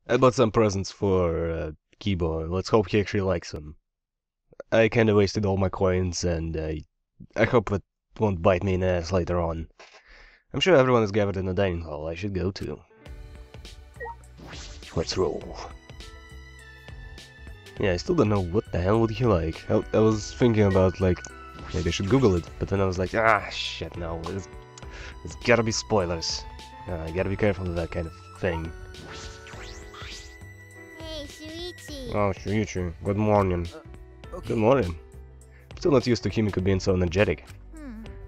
I bought some presents for Kibo. Let's hope he actually likes them. I kinda wasted all my coins, and I hope it won't bite me in the ass later on. I'm sure everyone is gathered in the dining hall. I should go too. Let's roll. Yeah, I still don't know what the hell would he like. I was thinking about, like, maybe I should Google it, but then I was like, ah, shit, no. It's gotta be spoilers. I gotta be careful with that kind of thing. Hey, Shuichi. Oh, Shuichi, good morning. Okay. Good morning. I'm still not used to Himiko being so energetic.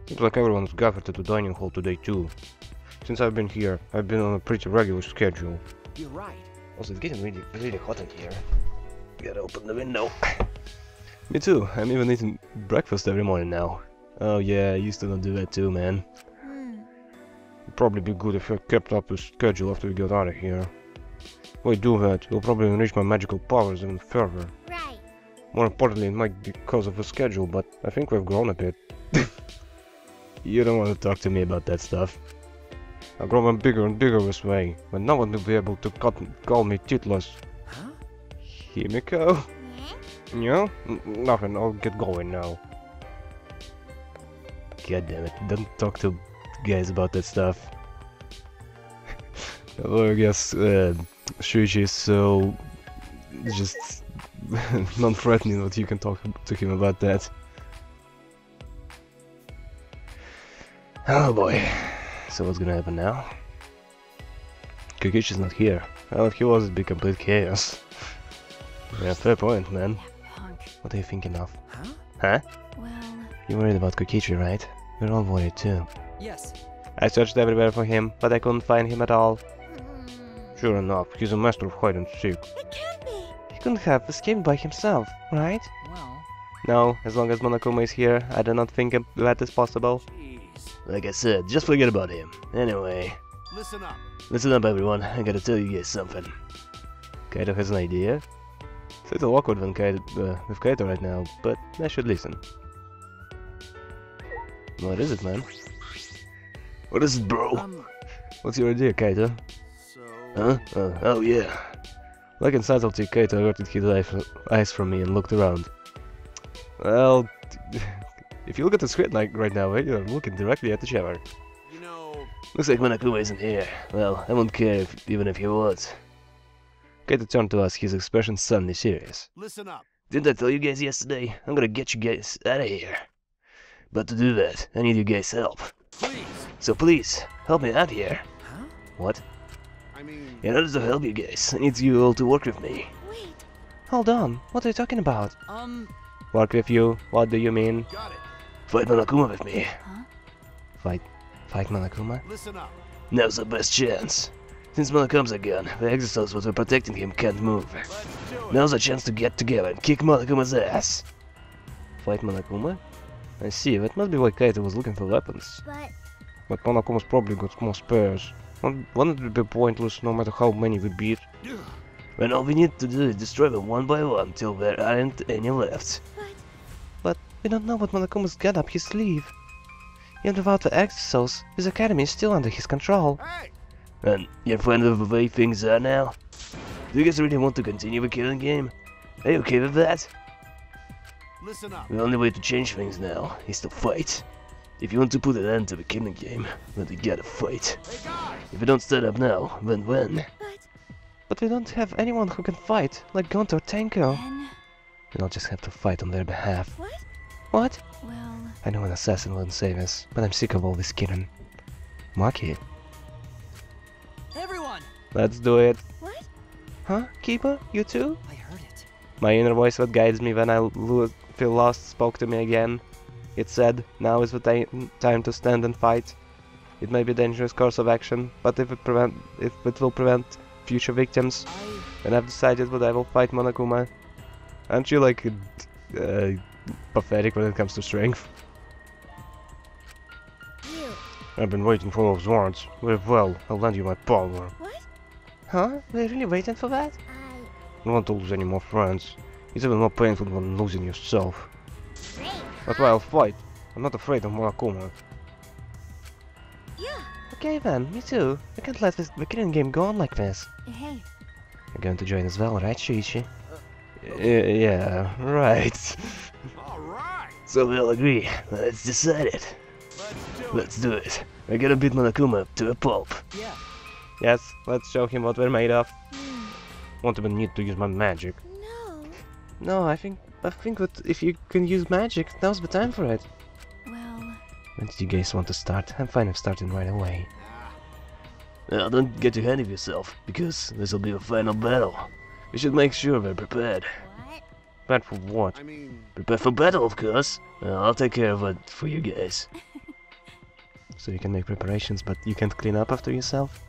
Seems like everyone's gathered at the dining hall today too. Since I've been here, I've been on a pretty regular schedule. You're right. Also, it's getting really hot in here. Gotta open the window. Me too. I'm even eating breakfast every morning now. Oh yeah, I used to not do that too, man. It'd probably be good if I kept up the schedule after we got out of here. If I do that, it'll probably enrich my magical powers even further. Right. More importantly, it might be because of the schedule, but I think we've grown a bit. You don't want to talk to me about that stuff. I've grown bigger and bigger this way, but no one will be able to call me titless. Huh? Himiko? Yeah? Yeah? Nothing, I'll get going now. God damn it, don't talk to guys about that stuff. Well, I guess Shuichi is so just non-threatening that you can talk to him about that. Oh boy, so what's gonna happen now? Kokichi's not here. Well, if he was, it'd be complete chaos. Yeah, fair point, man. Punk. What are you thinking of? Huh? Huh? Well, You're worried about Kokichi, right? We're all worried too. Yes. I searched everywhere for him, but I couldn't find him at all. hmm. Sure enough, he's a master of hide and seek. It can't be. He couldn't have escaped by himself, right? Well. No, as long as Monokuma is here, I do not think that is possible. Jeez. Like I said, just forget about him. Anyway, Listen up. listen up everyone, I gotta tell you guys something. Kaito has an idea. It's a little awkward with Kaito right now, but I should listen. What is it, man? What is it, bro? What's your idea, Kaito? So. Huh? Oh yeah. Like in subtlety, Kaito averted his eyes from me and looked around. Well, if you look at the screen like right now, you're looking directly at the shower. You know. Looks like Monokuma isn't here. Well, I won't care even if he was. Kaito turned to us, his expression suddenly serious. Listen up. Didn't I tell you guys yesterday? I'm gonna get you guys out of here. But to do that, I need you guys' help. Please. So please, help me out here. Huh? What? I mean. In order to help you guys, I need you all to work with me. Wait. Hold on, what are you talking about? Work with you? What do you mean? Got it. Fight Monokuma with me. Huh? Fight Monokuma? Listen up. Now's the best chance. Since Monokuma's a gun, the exorcists that were protecting him can't move. Let's do it. Now's the chance to get together and kick Monokuma's ass. Fight Monokuma? I see, that must be why Kaito was looking for weapons. But But Monokuma's probably got more spares. Wouldn't it be pointless no matter how many we beat? When all we need to do is destroy them one by one till there aren't any left. But we don't know what Monokuma's got up his sleeve. Even without the exos, his academy is still under his control. Hey. And you're fine with the way things are now? Do you guys really want to continue the killing game? Are you okay with that? Listen up. The only way to change things now is to fight. If you want to put an end to the killing game, then you gotta fight. Hey guys. If you don't stand up now, then when? but But we don't have anyone who can fight, like Gonta or Tenko. then Then I'll just have to fight on their behalf. what? What? Well, I know an assassin wouldn't save us, but I'm sick of all this kidding. Maki, Everyone. let's do it. what? Huh? Keeper? You too? I heard it. My inner voice that guides me when I feel lost spoke to me again. It said, now is the time to stand and fight. It may be a dangerous course of action, but if it will prevent future victims, then I've decided that I will fight Monokuma. Aren't you like pathetic when it comes to strength? You. I've been waiting for those words. Well, I'll lend you my power. What? Huh? We're really waiting for that? I. Don't want to lose any more friends. It's even more painful than losing yourself. Great. That's why I'll fight. I'm not afraid of Monokuma. Yeah. Okay then, me too. I can't let the killing game go on like this. Hey. You're going to join as well, right, Shuichi? Yeah, right. All right. So we all agree. Let's decide it. Let's do it. Let's do it. We're gonna beat Monokuma up to a pulp. Yeah. Yes, let's show him what we're made of. Won't even need to use my magic. No. No, I think that if you can use magic, now's the time for it. Well, When did you guys want to start? I'm fine with starting right away. Don't get too ahead of yourself, because this'll be a final battle. We should make sure we're prepared. what? Prepared for what? I mean, Prepare for battle, of course. I'll take care of it for you guys. So you can make preparations, but you can't clean up after yourself?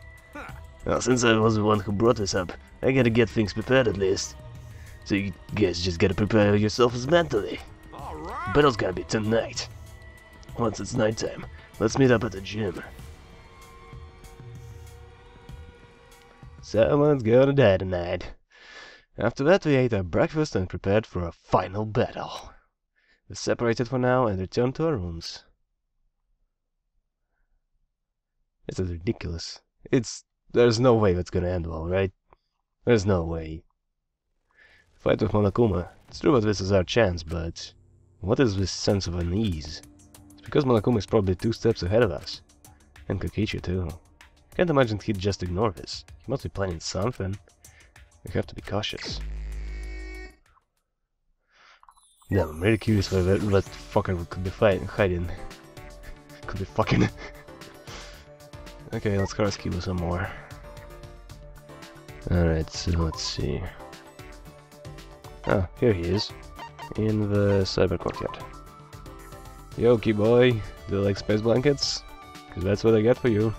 Well, since I was the one who brought this up, I gotta get things prepared at least. So you guys just gotta prepare yourselves mentally. all right. Battle's gotta be tonight. Once it's nighttime, let's meet up at the gym. Someone's gonna die tonight. After that, we ate our breakfast and prepared for a final battle. We separated for now and returned to our rooms. This is ridiculous. There's no way that's gonna end well, right? There's no way. Fight with Monokuma. It's true that this is our chance, but what is this sense of unease? It's because Monokuma is probably 2 steps ahead of us. And Kokichi too. Can't imagine he'd just ignore this. He must be planning something. We have to be cautious. Damn, I'm really curious where that fucker could be hiding. Could be fucking... Okay, let's harass Kibo some more. Alright, so let's see. Ah, here he is. In the cyber courtyard. Yo, boy, do you like space blankets? Cause that's what I get for you.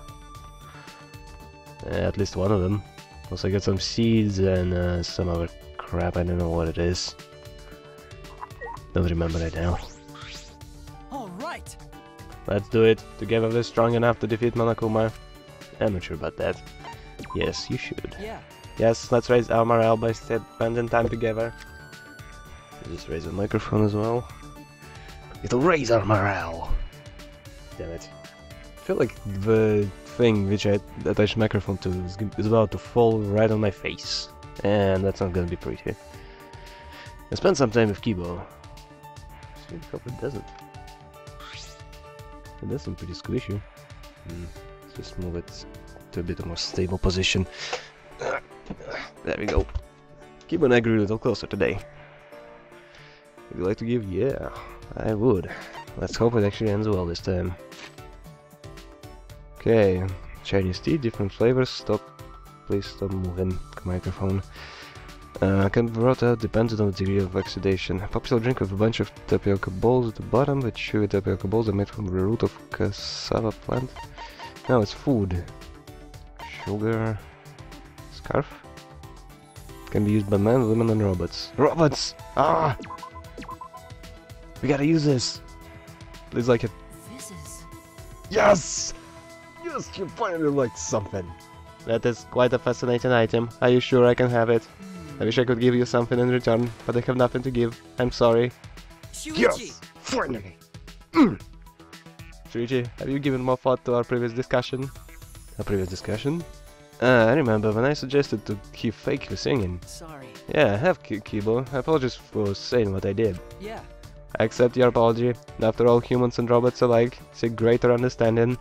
At least one of them. Also I got some seeds and some other crap, I don't know what it is. Don't remember right now. Alright! Let's do it. Together we're strong enough to defeat Monokuma. I'm not sure about that. Yes, you should. Yeah. Yes, let's raise our morale by spending time together. Just raise the microphone as well. It'll raise our morale! Damn it. I feel like the thing which I attach microphone to is about to fall right on my face. And that's not gonna be pretty. I spent some time with Kibo. I hope it doesn't. It does seem pretty squishy. Let's just move it to a bit more stable position. There we go. Kibo and I grew a little closer today. Would you like to give? Yeah, I would. Let's hope it actually ends well this time. Okay, Chinese tea, different flavors. Stop. Please stop moving. Microphone. Can be brought out depending on the degree of oxidation. A popular drink with a bunch of tapioca balls at the bottom, with chewy tapioca balls are made from the root of cassava plant. No, it's food. Sugar. Scarf. Can be used by men, women and robots. Robots! Ah! We gotta use this! It's like a... This is... Yes! Yes, you finally liked something! That is quite a fascinating item. Are you sure I can have it? I wish I could give you something in return, but I have nothing to give. I'm sorry. Shuichi! Finally! Shuichi, have you given more thought to our previous discussion? I remember when I suggested to he fake the singing. Sorry. Yeah, I have, Kibo. I apologize for saying what I did. Yeah. I accept your apology. After all, humans and robots alike seek greater understanding.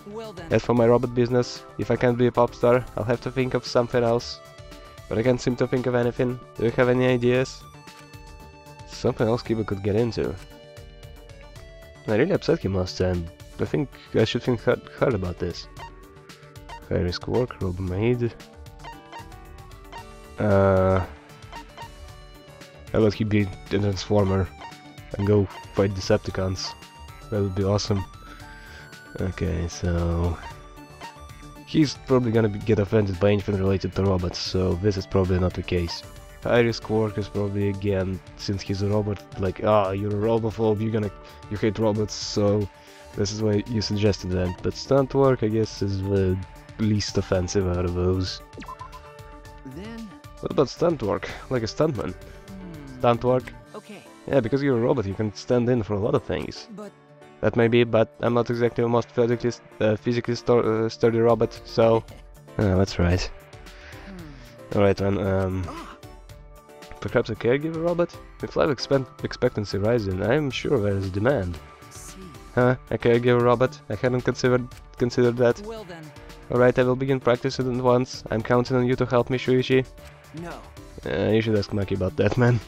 Well then. As for my robot business, if I can't be a pop star, I'll have to think of something else. But I can't seem to think of anything. Do you have any ideas? Something else Kiba could get into. I really upset him last time. I think I should think hard about this. High risk work, robo maid. How about he be a transformer and go fight Decepticons? That would be awesome. Okay, so... He's probably gonna get offended by anything related to robots, so this is probably not the case. High risk work is probably, again, since he's a robot, like, you're a robophobe, you hate robots, so this is why you suggested that. But stunt work, I guess, is the least offensive out of those. Then... What about stunt work? Like a stuntman? Stunt work? Okay. Yeah, because you're a robot, you can stand in for a lot of things. But... That may be, but I'm not exactly the most physically sturdy robot, so... that's right. Alright, man, perhaps a caregiver robot? With life expectancy rising, I'm sure there is demand. See. Huh? A caregiver robot? I hadn't considered that. Well then, Alright, I will begin practicing at once. I'm counting on you to help me, Shuichi. no. You should ask Maki about that, man.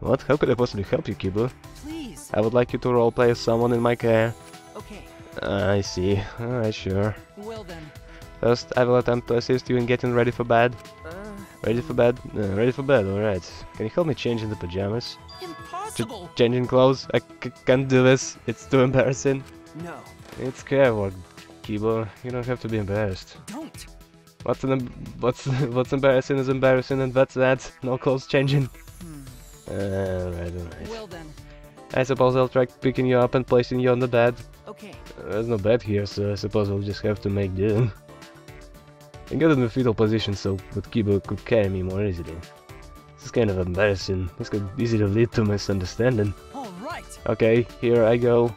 What? How could I possibly help you, Kibo? Please. I would like you to roleplay as someone in my care. Okay. I see. Alright, sure. Well then. First, I will attempt to assist you in getting ready for bed. Ready for bed? Ready for bed, alright. Can you help me change into pajamas? Impossible. Changing clothes? I can't do this. It's too embarrassing. No. It's care work, Kibo. You don't have to be embarrassed. Don't. What's embarrassing is embarrassing, and that's that. No clothes changing. Alright. Well then. I suppose I'll try picking you up and placing you on the bed. Okay. There's no bed here, so I suppose I'll just have to make do. I got in the fetal position so that Kibo could carry me more easily. This is kind of embarrassing. This could easily lead to misunderstanding. All right. Okay, here I go.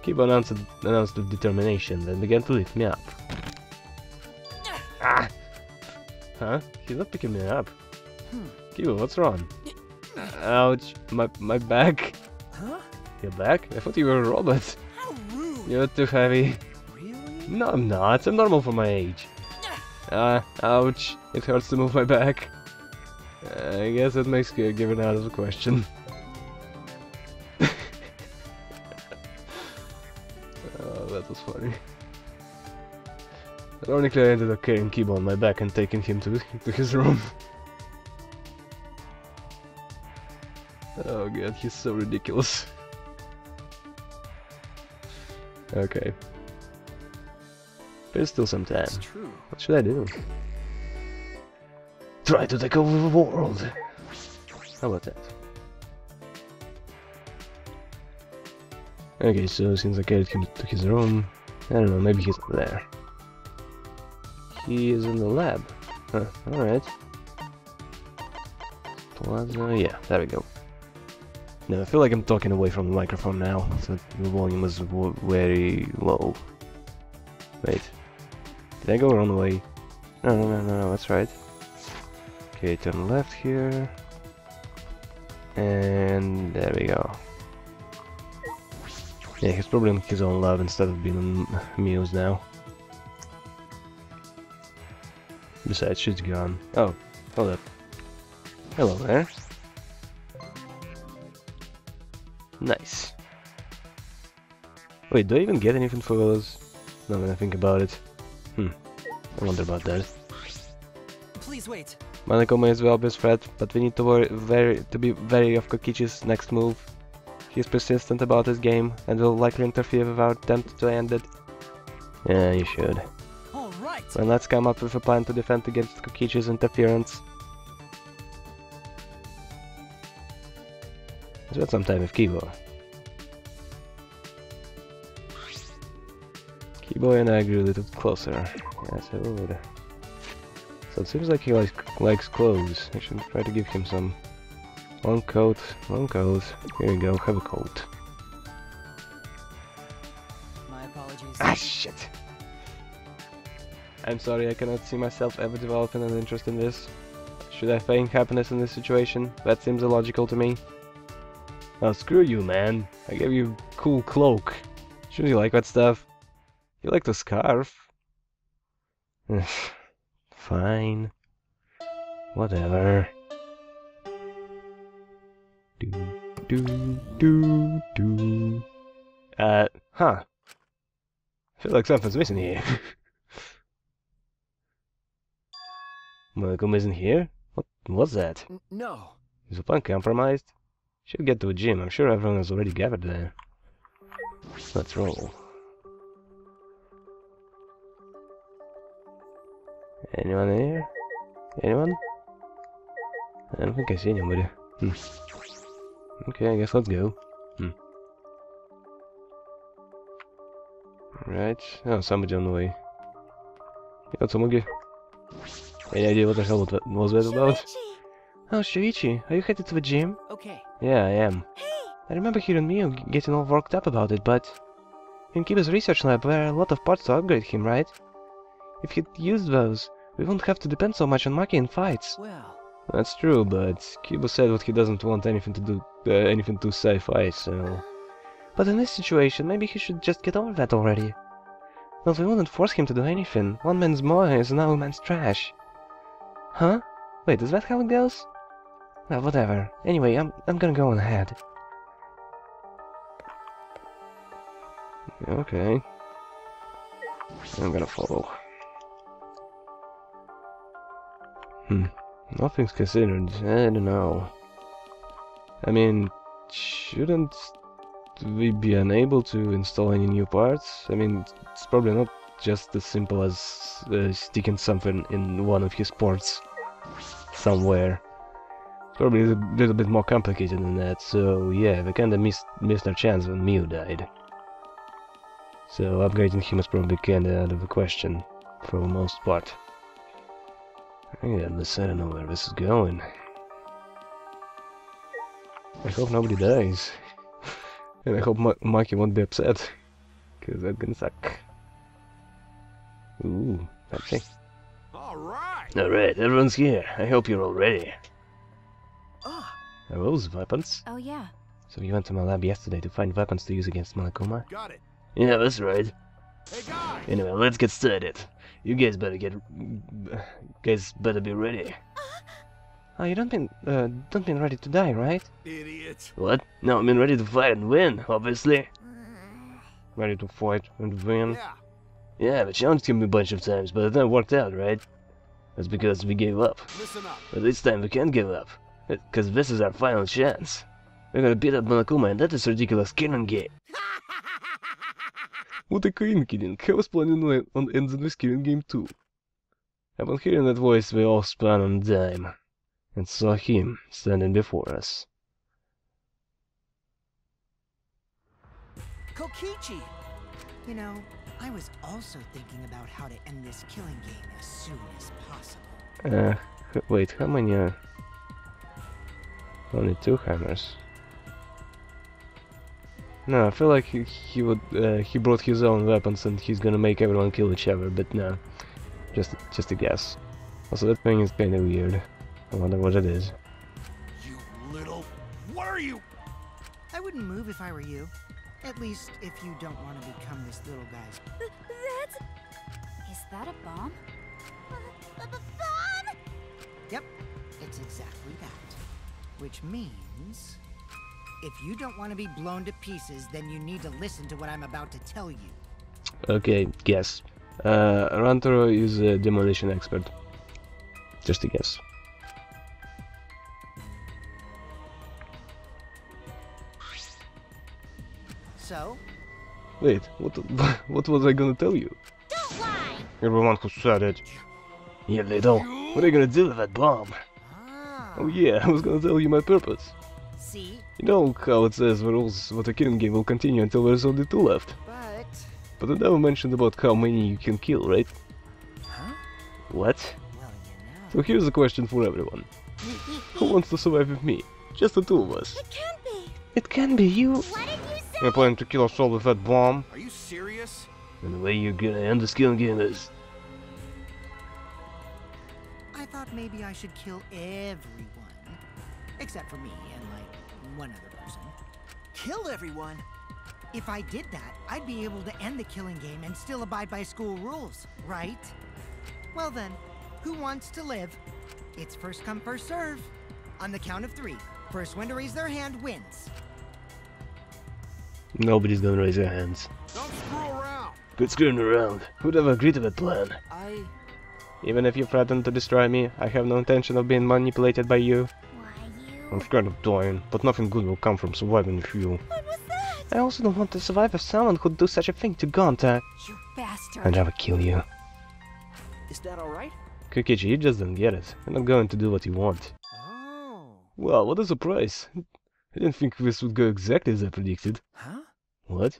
Kibo announced with determination, then began to lift me up. Ah! Huh? He's not picking me up. Kibo, what's wrong? Ouch, my back. Huh? Your back? I thought you were a robot. How rude. You're too heavy. Really? No, I'm not. I'm normal for my age. Ouch. It hurts to move my back. I guess that makes caregiving out of the question. Oh, that was funny. Ironically, I ended up carrying Kibo on my back and taking him to his room. Oh god, he's so ridiculous. Okay. There's still some time. It's true. What should I do? Try to take over the world! How about that? Okay, so since I carried him to his room, I don't know, maybe he's up there. He is in the lab. Huh, alright. Plaza, yeah, there we go. No, I feel like I'm talking away from the microphone now, so the volume was very low. Wait. Did I go wrong way? No, that's right. Okay, turn left here. And there we go. Yeah, he's probably on his own lab instead of being on Muse now. Besides, she's gone. Oh, hold up. Hello there. Nice. Wait, do I even get anything for those? No, when I think about it. I wonder about that. Please wait. Maneko may as well be a threat, but we need to be wary of Kokichi's next move. He's persistent about his game, and will likely interfere with our attempt to end it. Yeah, you should. All right. Then let's come up with a plan to defend against Kokichi's interference. Spend some time with Kibo. Kibo and I grew a little closer. Yes, I would. So it seems like he likes clothes. I should try to give him some. Long coat. Here we go, have a coat. My apologies. Ah, shit! I'm sorry, I cannot see myself ever developing an interest in this. Should I feign happiness in this situation? That seems illogical to me. Oh, screw you, man. I gave you a cool cloak. Shouldn't you like that stuff? You like the scarf? Fine. Whatever. Huh. I feel like something's missing here. Malcolm isn't here? What was that? No. Is the plan compromised? Should get to a gym. I'm sure everyone has already gathered there. Let's roll. Anyone here? Anyone? I don't think I see anybody. Okay, I guess let's go. Right. Oh, somebody on the way. Yo, Tsumugi. Any idea what the hell was that about? Oh, Shuichi, are you headed to the gym? Okay. Yeah, I am. I remember hearing Mio getting all worked up about it, but... In Kiba's research lab, there are a lot of parts to upgrade him, right? If he'd used those, We won't have to depend so much on Maki in fights. Well, That's true, but Kibo said what he doesn't want anything to do, anything to sci-fi, so... But in this situation, maybe he should just get over that already. Well, we wouldn't force him to do anything. One man's more is another man's trash. Huh? Wait, is that how it goes? Well, whatever. Anyway, I'm gonna go on ahead. Okay. I'm gonna follow. Nothing's considered. I don't know. I mean, shouldn't we be unable to install any new parts? I mean, it's probably not just as simple as sticking something in one of his ports somewhere. It's probably a little bit more complicated than that, so yeah, we kinda missed our chance when Mew died. So upgrading him is probably kinda out of the question, for the most part. Regardless, I don't know where this is going. I hope nobody dies. And I hope Maki won't be upset. Cause that's gonna suck. Ooh, okay. Alright! Alright, everyone's here. I hope you're all ready. ah, Are those weapons? Oh yeah. So you went to my lab yesterday to find weapons to use against Monokuma? Got it. Yeah, that's right. Hey guys! Anyway, let's get started. You guys better be ready. Oh, you don't mean ready to die, right? Idiot. What? No, I mean ready to fight and win, obviously. Ready to fight and win? Yeah. Yeah, but challenged him a bunch of times, but it never worked out, right? That's because we gave up. Listen up. But this time we can't give up. Because this is our final chance. We're gonna beat up Monokuma, and that is ridiculous killing game. What a killing! I was planning on ending this killing game too. Upon hearing that voice, we all spun on a dime, and saw him standing before us. Kokichi! You know, I was also thinking about how to end this killing game as soon as possible. Wait, how many are... Only 2 hammers. No, I feel like he brought his own weapons and he's gonna make everyone kill each other, but no. Just a guess. Also, that thing is kinda weird. I wonder what it is. You little... What are you? I wouldn't move if I were you. At least if you don't want to become this little guy's. That's... Is that a bomb? Bomb? Yep, it's exactly that. Which means... if you don't want to be blown to pieces, then you need to listen to what I'm about to tell you. Okay, guess. Rantaro is a demolition expert. Just a guess. So? Wait, what was I gonna tell you? Don't lie! You're the one who said it. Yeah, little. What are you gonna do with that bomb? Ah. Oh yeah, I was gonna tell you my purpose. See? You know how it says the rules what a killing game will continue until there's only 2 left. But I never mentioned about how many you can kill, right? Huh? What? Well, So here's a question for everyone. Who wants to survive with me? Just the 2 of us. It can't be! It can be you! What did you say? You're planning to kill us all with that bomb? Are you serious? And the way you're gonna end this killing game is... I thought maybe I should kill everyone. Except for me and, like, one other person. Kill everyone? If I did that, I'd be able to end the killing game and still abide by school rules, right? Well then, who wants to live? It's first come, first serve. On the count of 3, first one to raise their hand wins. Nobody's gonna raise their hands. Don't screw around. Quit screwing around. Who'd ever agree to that plan? Even if you threaten to destroy me, I have no intention of being manipulated by you. Why I'm you... scared of dying, but nothing good will come from surviving with you. What was that? I also don't want to survive with someone who'd do such a thing to Gonta. You bastard. I'd rather kill you. Is that alright? Kokichi, you just don't get it. You're not going to do what you want. Oh. Wow, what a surprise. I didn't think this would go exactly as I predicted. Huh? What?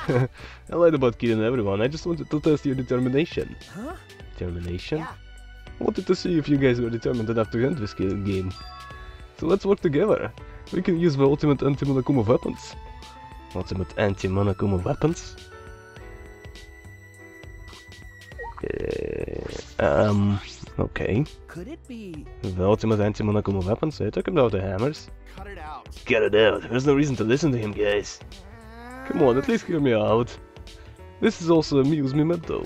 I lied about killing everyone, I just wanted to test your determination. Huh? Determination? Yeah. I wanted to see if you guys were determined enough to end this killing game. So let's work together. We can use the ultimate anti-Monokuma weapons. Ultimate anti-Monokuma weapons? Okay. Could it be? The ultimate anti-Monokuma weapon, so you're talking about the hammers? Cut it out. Get it out. There's no reason to listen to him, guys. Come on, at least hear me out. This is also a Muse memento.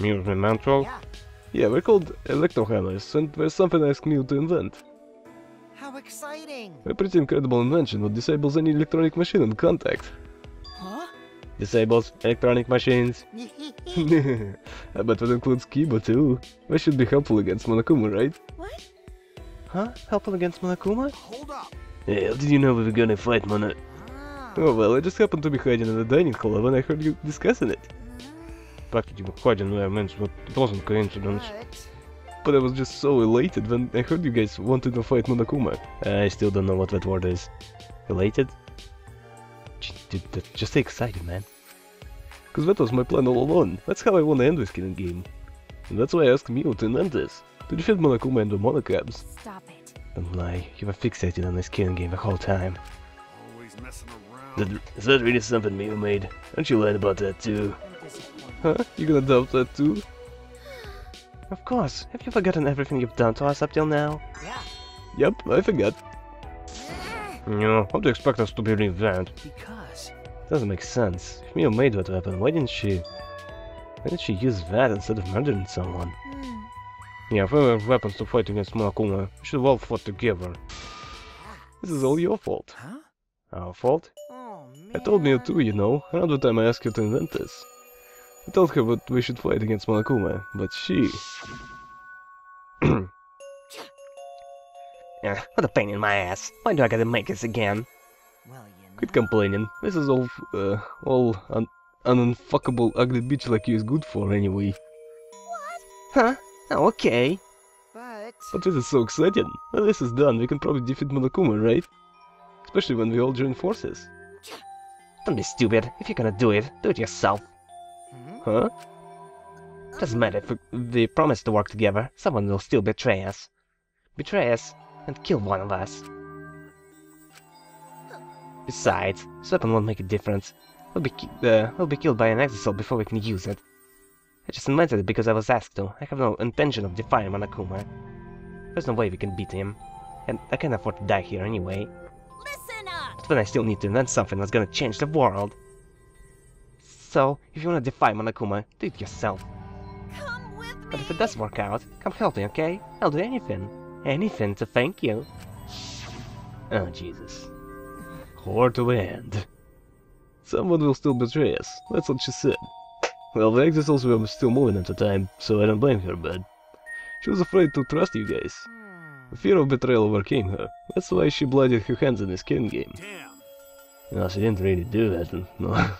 Muse memento? Yeah. Yeah, we're called electro hammers, and there's something I asked Mew to invent. How exciting! A pretty incredible invention that disables any electronic machine on contact. Huh? Disables electronic machines. I bet that includes Kiba too. That should be helpful against Monokuma, right? What? Huh? Helpful against Monokuma? Hold up. Yeah, how did you know we were gonna fight Mono? Oh well, I just happened to be hiding in the dining hall when I heard you discussing it. Practically hiding where I meant, but it wasn't coincidence. But I was just so elated when I heard you guys wanted to fight Monokuma. I still don't know what that word is. Elated? Just stay excited, man. Cause that was my plan all along. That's how I want to end this killing game. And that's why I asked Mew to invent this. To defeat Monokuma and the Monocabs. Stop it. Don't lie, you were fixated on this killing game the whole time. Always messing around. Is that really something Mew made? Aren't you lying about that too? Huh? You gonna doubt that too? Of course. Have you forgotten everything you've done to us up till now? Yeah. Yep, I forgot. No, how do you expect us to believe that? Because. Doesn't make sense. If Mew made that weapon, why didn't she use that instead of murdering someone? Yeah, if we have weapons to fight against Monokuma, we should have all fought together. This is all your fault. Huh? Our fault? Oh man. I told Mew too, you know, around the time I asked you to invent this. I told her that we should fight against Monokuma, but she... What a pain in my ass. Why do I gotta make this again? Well, you know. Quit complaining. This is all an unfuckable ugly bitch like you is good for anyway. What? Huh? Oh, okay. But This is so exciting. When this is done, we can probably defeat Monokuma, right? Especially when we all join forces. Don't be stupid. If you're gonna do it yourself. Huh? Doesn't matter if we promise to work together, someone will still betray us. Betray us and kill one of us. Besides, this weapon won't make a difference. We'll be killed by an exocell before we can use it. I just invented it because I was asked to. I have no intention of defying Monokuma. There's no way we can beat him. And I can't afford to die here anyway. Listen up! But then I still need to invent something that's gonna change the world. So, if you wanna defy Monokuma, do it yourself. Come with me! But if it does work out, come help me, okay? I'll do anything. Anything to thank you. Oh, Jesus. War to end. Someone will still betray us. That's what she said. Well, the exocells were still moving at the time, so I don't blame her, but... She was afraid to trust you guys. The fear of betrayal overcame her. That's why she bloodied her hands in this killing game. Damn. No, she didn't really do that. No.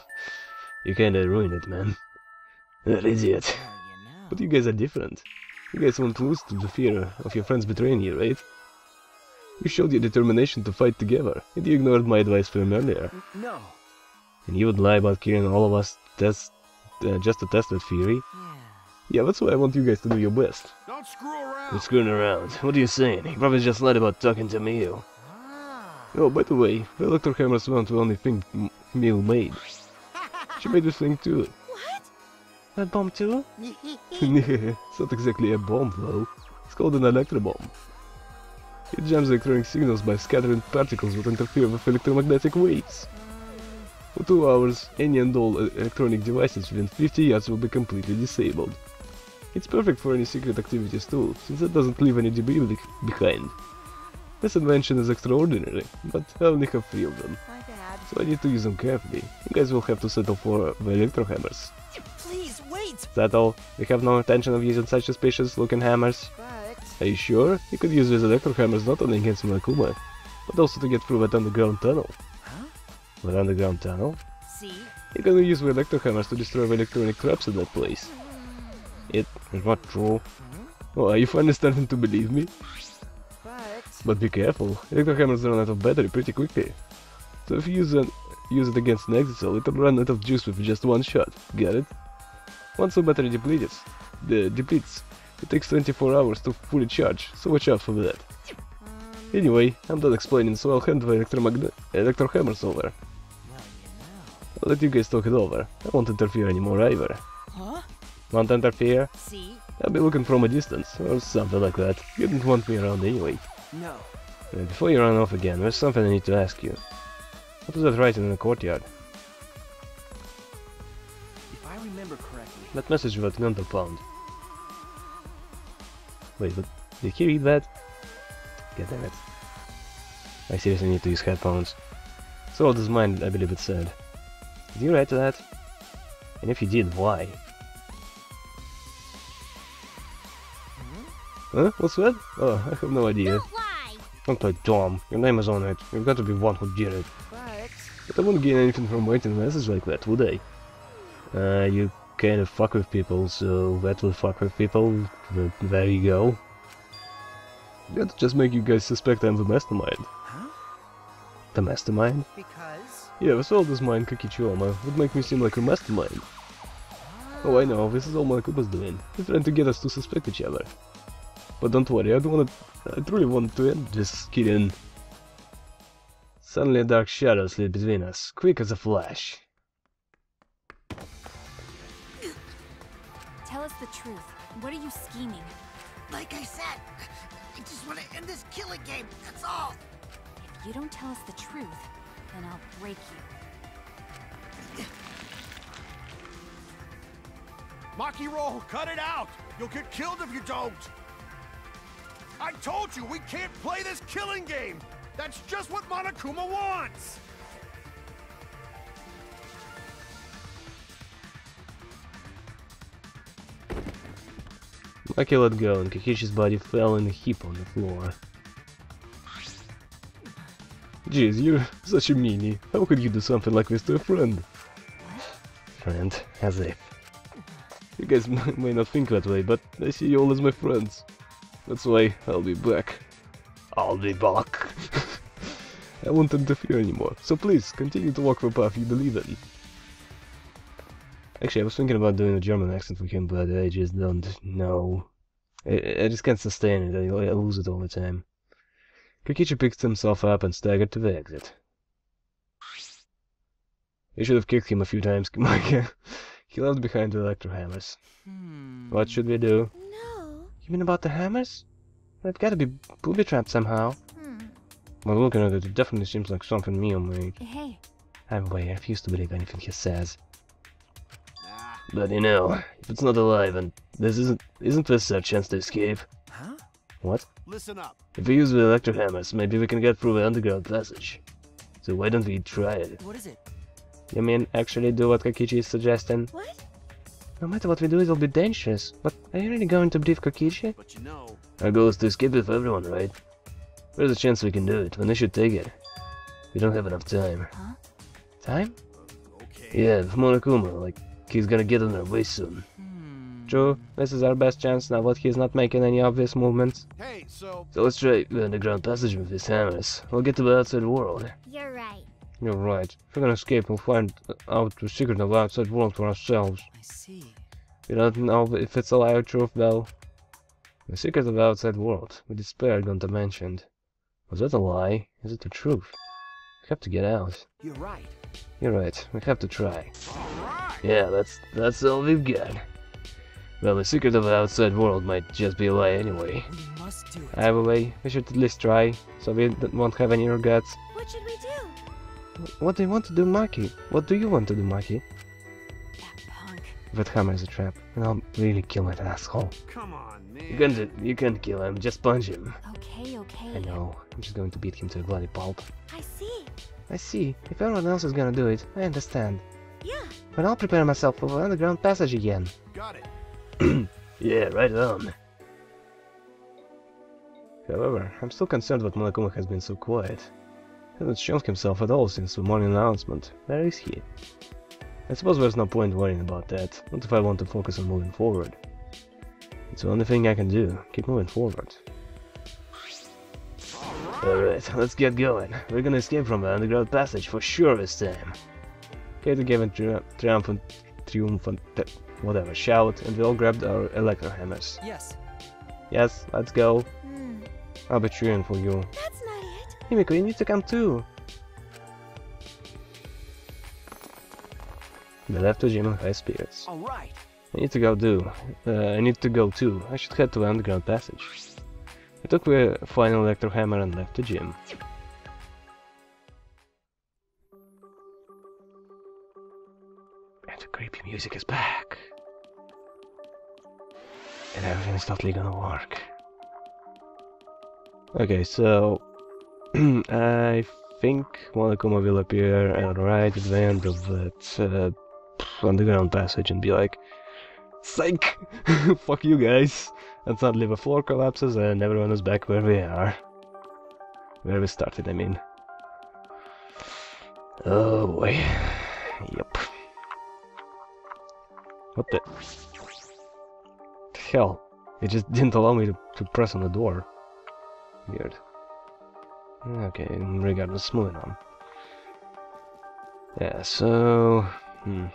You kinda ruined it, man. That idiot. well, you know. But you guys are different. You guys won't lose to the fear of your friends betraying you, right? You showed your determination to fight together, and you ignored my advice from earlier. No. And you would lie about killing all of us just to test that theory? Yeah. Yeah, that's why I want you guys to do your best. Don't screw around. You're screwing around. What are you saying? He probably just lied about talking to Mew. Ah. Oh, by the way, the electro hammers weren't the only thing Mew made. She made this thing too. What? That bomb too? It's not exactly a bomb though. It's called an electro bomb. It jams electronic signals by scattering particles that interfere with electromagnetic waves. For 2 hours, any and all electronic devices within 50 yards will be completely disabled. It's perfect for any secret activities too, since it doesn't leave any debris behind. This invention is extraordinary, but I only have 3 of them, My bad. so I need to use them carefully. You guys will have to settle for the electro hammers. Please wait. Settle? We have no intention of using such suspicious looking hammers. But Are you sure? You could use these electro hammers not only against Monokuma, but also to get through that underground tunnel. huh? That underground tunnel? See? You can use the electro hammers to destroy the electronic traps in that place. It is not true. Oh, are you finally starting to believe me? But be careful, electro hammers run out of battery pretty quickly. So if you use it against an exocell, it'll run out of juice with just one shot. Got it? Once the battery depletes, it takes 24 hours to fully charge, so watch out for that. Anyway, I'm done explaining, so I'll hand the electro hammers over. Well, you know. I'll let you guys talk it over. I won't interfere anymore either. Huh? Want to interfere? See? I'll be looking from a distance, or something like that. You didn't want me around anyway. No. Before you run off again, there's something I need to ask you. What is that writing in the courtyard? If I remember correctly. That message about Gunter found. Wait, but did he read that? God damn it. I seriously need to use headphones. So does mine, I believe it said. Did you write that? And if you did, why? Huh? What's that? Oh, I have no idea. Don't lie. Don't play dumb. Your name is on it. You've got to be one who did it. But I wouldn't gain anything from writing a message like that, would I? You kind of fuck with people, so that will fuck with people. There you go. That'll just make you guys suspect I'm the mastermind. huh? The mastermind? Because Yeah, with all this mind Kokichi would make me seem like a mastermind. Oh, I know, this is all Monokuma's doing. He's trying to get us to suspect each other. But don't worry, I truly want to end this, kidding. Suddenly a dark shadow slid between us, quick as a flash. Tell us the truth. What are you scheming? like I said, I just want to end this killing game, that's all. If you don't tell us the truth, then I'll break you. Maki roll, cut it out! You'll get killed if you don't! I told you, we can't play this killing game! That's just what Monokuma wants! Maki let go and Kokichi's body fell in a heap on the floor. Jeez, you're such a meanie. How could you do something like this to a friend? Friend, as if. You guys may not think that way, but I see you all as my friends. That's why I'll be back. I'll be back. I won't interfere anymore, so please continue to walk the path you believe in. Actually, I was thinking about doing a German accent for him, but I just don't know. I just can't sustain it, I lose it all the time. Kokichi picked himself up and staggered to the exit. You should have kicked him a few times, Kimaki. He left behind the electro hammers. What should we do? No. You mean about the hammers? They've got to be booby-trapped somehow. Well, looking at it, it definitely seems like something Mio made. Hey. Anyway, I refuse to believe anything he says. Nah. But you know, if it's not alive and this isn't this our chance to escape? Huh? What? Listen up. If we use the electro hammers, maybe we can get through the underground passage. So why don't we try it? What is it? You mean actually do what Kokichi is suggesting? What? No matter what we do, it'll be dangerous. But are you really going to believe Kokichi? But you know, Our goal is to escape with everyone, right? There's a chance we can do it, and I should take it. We don't have enough time. Huh? Time? okay. Yeah, with Monokuma, like, he's gonna get on our way soon. True, this is our best chance now that he's not making any obvious movements. Hey, so So let's try the underground passage with these hammers. We'll get to the outside world. You're right. You're right. If we're gonna escape, we'll find out the secret of the outside world for ourselves. I see. We don't know if it's a lie or truth, though. The secret of the outside world, we despaired Gunter mentioned. Was that a lie? Is it the truth? We have to get out. You're right. You're right, we have to try. alright. Yeah, that's all we've got. Well, the secret of the outside world might just be a lie anyway. We must do it. Either way, we should at least try, so we won't have any regrets. What should we do? What do you want to do, Maki? What do you want to do, Maki? That punk. That hammer is a trap, and I'll really kill that asshole. Come on, man. You can't kill him, just punch him. Okay, okay. I know, I'm just going to beat him to a bloody pulp. I see. I see, if everyone else is gonna do it, I understand. Yeah. But I'll prepare myself for the underground passage again. Got it. Yeah, right on. However, I'm still concerned that Monokuma has been so quiet. He hasn't shown himself at all since the morning announcement. Where is he? I suppose there's no point worrying about that, not if I want to focus on moving forward. It's the only thing I can do, keep moving forward. Alright, let's get going. We're gonna escape from the underground passage for sure this time. Kato gave a triumphant whatever shout, and we all grabbed our electro hammers. Yes. Yes, let's go. I'll be cheering for you. That's not it. Himiko, you need to come too. We left the gym in high spirits. All right. I need to go too. I should head to the underground passage. I took the final electro hammer and left the gym. And the creepy music is back. And everything's totally gonna work. Okay, so I think Monokuma will appear right at the end of that underground passage and be like, psych! Fuck you guys! And suddenly the floor collapses and everyone is back where we are. Where we started, I mean. Oh boy. Yep. What the hell? It just didn't allow me to press on the door. Weird. Okay, regardless, moving on. Yeah, so... Yeah,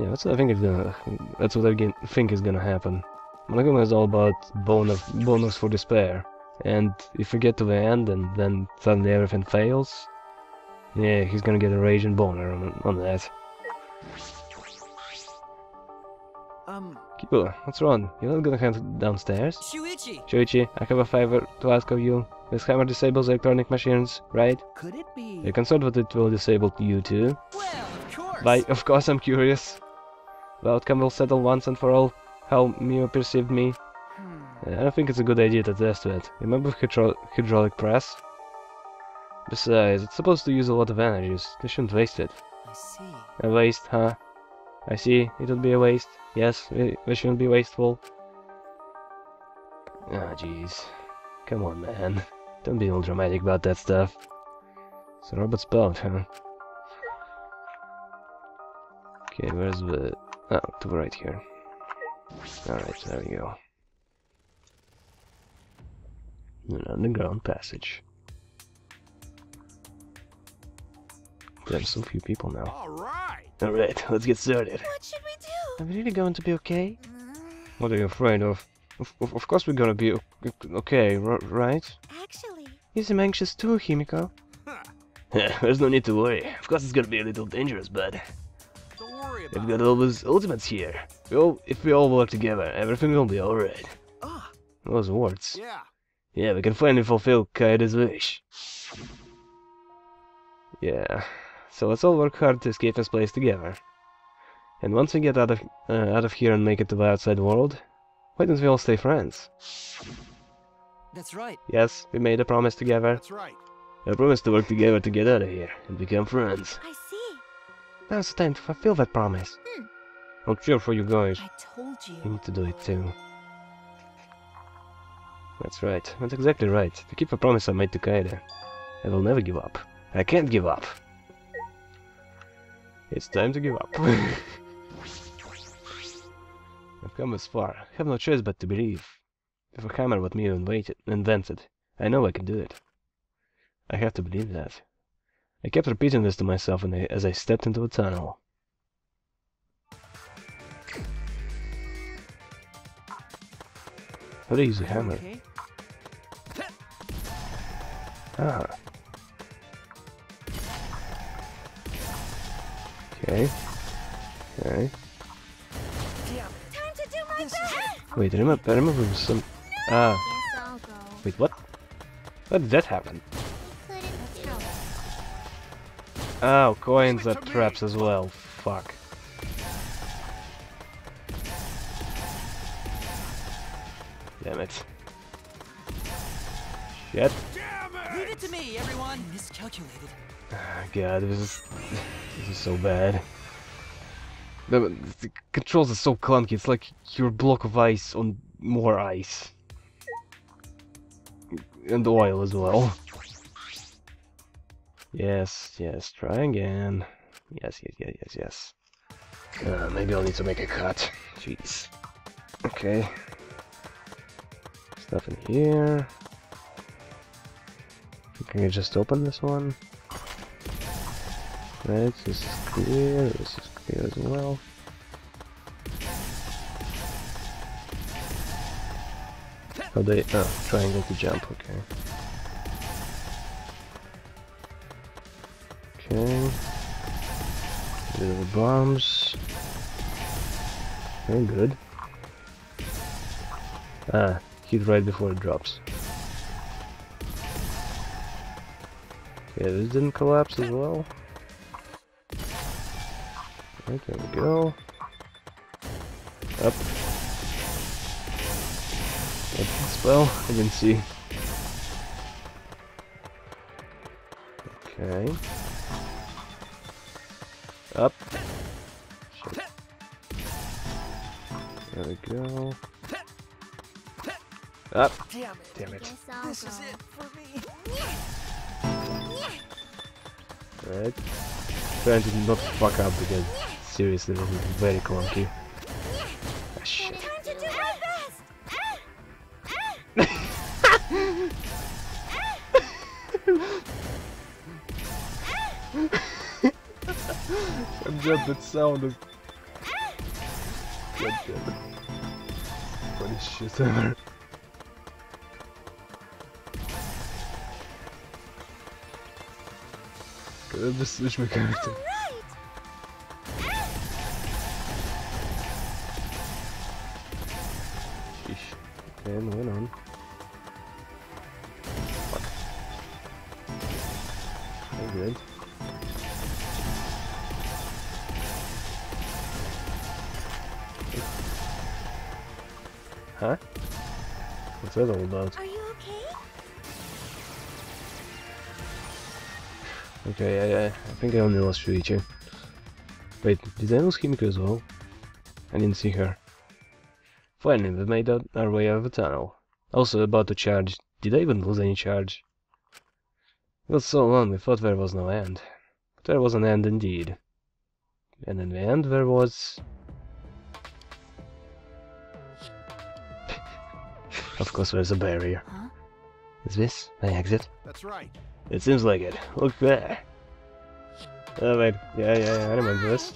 that's what I think is gonna... That's what I think is gonna happen. Monokuma is all about bonus for despair. And if we get to the end and then suddenly everything fails... Yeah, he's gonna get a raging boner on that. Kibula, what's wrong? You're not gonna head downstairs? Shuichi, I have a favor to ask of you. This hammer disables electronic machines, right? Could it be? You're concerned that it will disable you too? Well, of course. Why, of course I'm curious. The outcome will settle once and for all how Mio perceived me. I don't think it's a good idea to test it. Remember hydraulic press? Besides, it's supposed to use a lot of energies. They shouldn't waste it. I see. A waste, huh? I see, it would be a waste. Yes, we shouldn't be wasteful. Ah, jeez. Come on, man. Don't be all dramatic about that stuff. It's a robot spout, huh? Okay, where's the... Oh, to the right here. Alright, there we go. An underground passage. There's so few people now. Alright, let's get started. What should we do? Are we really going to be okay? What are you afraid of? Of course we're gonna be okay, right? Actually... You seem anxious too, Himiko. There's no need to worry. Of course it's gonna be a little dangerous, but... Don't worry about We've got all those ultimates here. If we all work together, everything will be alright. Ah. Those words. Yeah. Yeah, we can finally fulfill Kaede's wish. Yeah. So let's all work hard to escape this place together. And once we get out of here and make it to the outside world, why don't we all stay friends? That's right. Yes, we made a promise together. That's right. A promise to work together to get out of here and become friends. I see. Now's the time to fulfill that promise. I'll cheer for you guys. I told You you. need to do it too. That's right. That's exactly right. To keep a promise I made to Kaede. I will never give up. I can't give up. It's time to give up. I've come this far. I have no choice but to believe. If a hammer what Mio invented, I know I can do it. I have to believe that. I kept repeating this to myself as I stepped into the tunnel. How do I use a hammer? Okay. Ah. Okay. Okay. Time to do my best! Wait, I remember some... Ah. Guess I'll go. Wait, what? How did that happen? Let's help. Oh, coins are traps as well. Fuck. Damn it. Shit. Leave it to me, everyone. Miscalculated. Ah, God, this is so bad. The controls are so clunky. It's like you're a block of ice on more ice. And oil as well. Yes, yes, try again. Yes, yes, yes, yes, yes. Maybe I'll need to make a cut. Jeez. Okay. Stuff in here. Can I just open this one? Right, this is clear. This is clear as well. Oh, triangle to jump, okay. Okay. Little bombs. Oh, good. Ah, hit right before it drops. Okay, this didn't collapse as well. Right, there we go. Up. Up spell, I didn't see. Okay. Up. Shit. There we go. Up. Damn it. This is it for me. Right. Trying to not fuck up because seriously this is very clunky. Ah, shit. I'm just that sound of... God damn it. Funny shit ever. Could I just switch my character? Sheesh. Okay, moving on. Fuck. Oh, good. Huh? What's that all about? Are you okay? Okay, I think I only lost Shuichi. Wait, did I lose Himiko as well? I didn't see her. Finally, we made our way out of the tunnel. Also about to charge. Did I even lose any charge? It was so long, we thought there was no end. But there was an end indeed. And in the end there was... Of course there's a barrier. Huh? Is this my exit? That's right. It seems like it. Look there. Oh wait, yeah, I remember this.